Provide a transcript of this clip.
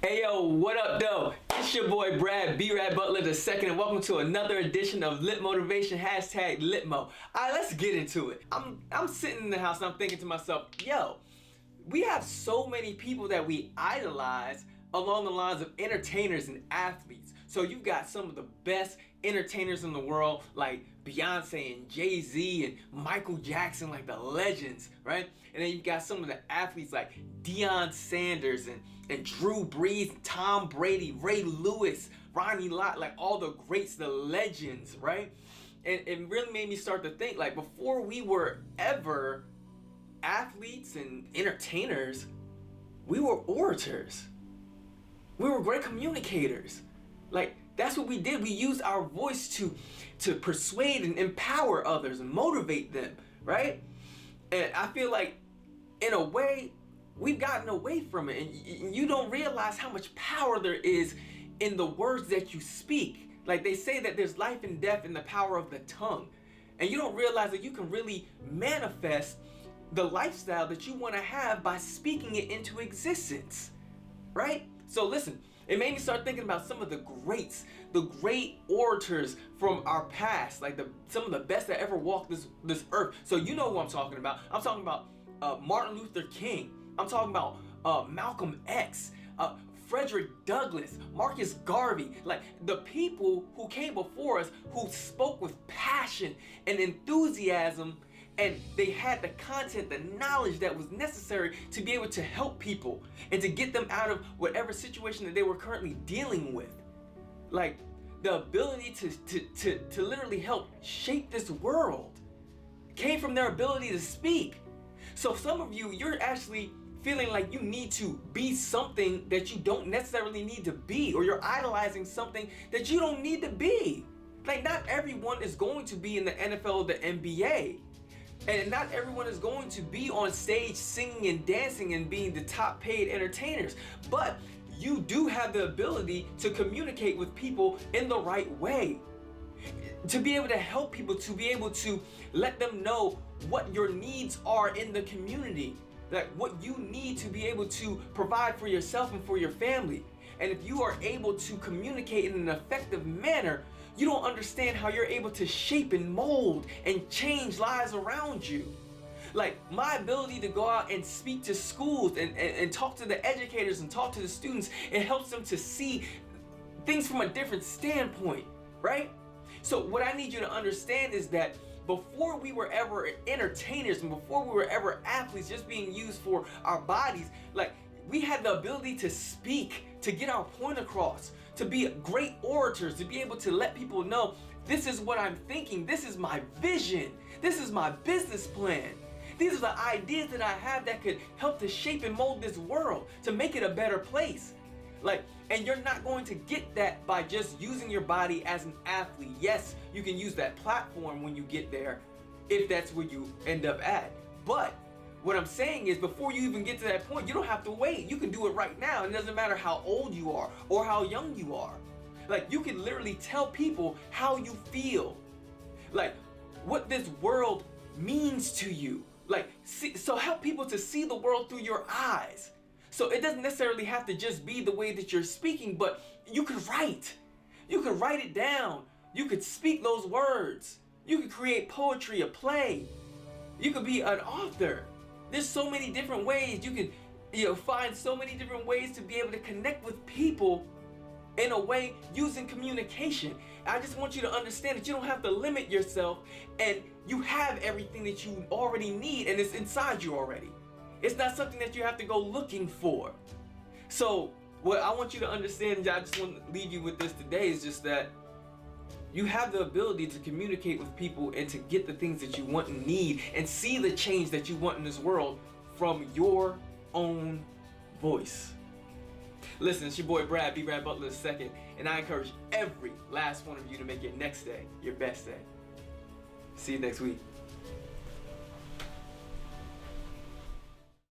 Hey yo, what up though? It's your boy Brad, B-Rad Butler II, and welcome to another edition of Lit Motivation, hashtag Litmo. Alright, let's get into it. I'm sitting in the house and I'm thinking to myself, yo, we have so many people that we idolize along the lines of entertainers and athletes. So you've got some of the best entertainers in the world like Beyonce and Jay-Z and Michael Jackson, like the legends, right? And then you've got some of the athletes like Deion Sanders and Drew Brees, Tom Brady, Ray Lewis, Ronnie Lott, like all the greats, the legends, right? And it really made me start to think, like, before we were ever athletes and entertainers, we were orators. We were great communicators. Like, that's what we did. We used our voice to persuade and empower others and motivate them, right? And I feel like, in a way, we've gotten away from it. And you don't realize how much power there is in the words that you speak. Like, they say that there's life and death in the power of the tongue. And you don't realize that you can really manifest the lifestyle that you want to have by speaking it into existence, right? So listen, it made me start thinking about some of the greats, the great orators from our past, like some of the best that ever walked this earth. So you know who I'm talking about. I'm talking about Martin Luther King. I'm talking about Malcolm X, Frederick Douglass, Marcus Garvey, like the people who came before us, who spoke with passion and enthusiasm, and they had the content, the knowledge that was necessary to be able to help people and to get them out of whatever situation that they were currently dealing with. Like, the ability to literally help shape this world came from their ability to speak. So some of you, you're actually feeling like you need to be something that you don't necessarily need to be, or you're idolizing something that you don't need to be. Like, not everyone is going to be in the NFL or the NBA. And not everyone is going to be on stage singing and dancing and being the top paid entertainers. But you do have the ability to communicate with people in the right way. To be able to help people, to be able to let them know what your needs are in the community. Like what you need to be able to provide for yourself and for your family. And if you are able to communicate in an effective manner, you don't understand how you're able to shape and mold and change lives around you. Like, my ability to go out and speak to schools and talk to the educators and talk to the students, it helps them to see things from a different standpoint, right? So what I need you to understand is that before we were ever entertainers and before we were ever athletes just being used for our bodies, like, we had the ability to speak, to get our point across, to be great orators, to be able to let people know, this is what I'm thinking, this is my vision, this is my business plan. These are the ideas that I have that could help to shape and mold this world, to make it a better place. Like, and you're not going to get that by just using your body as an athlete. Yes, you can use that platform when you get there, if that's where you end up at. But what I'm saying is, before you even get to that point, you don't have to wait. You can do it right now. It doesn't matter how old you are or how young you are. Like, you can literally tell people how you feel. Like, what this world means to you. Like, so help people to see the world through your eyes. So it doesn't necessarily have to just be the way that you're speaking, but you could write. You could write it down. You could speak those words. You could create poetry, a play. You could be an author. There's so many different ways. You can find so many different ways to be able to connect with people in a way using communication. I just want you to understand that you don't have to limit yourself, and you have everything that you already need, and it's inside you already. It's not something that you have to go looking for. So what I want you to understand, and I just want to leave you with this today, is just that you have the ability to communicate with people and to get the things that you want and need and see the change that you want in this world from your own voice. Listen, it's your boy Brad, B-Rad Butler II, and I encourage every last one of you to make your next day your best day. See you next week.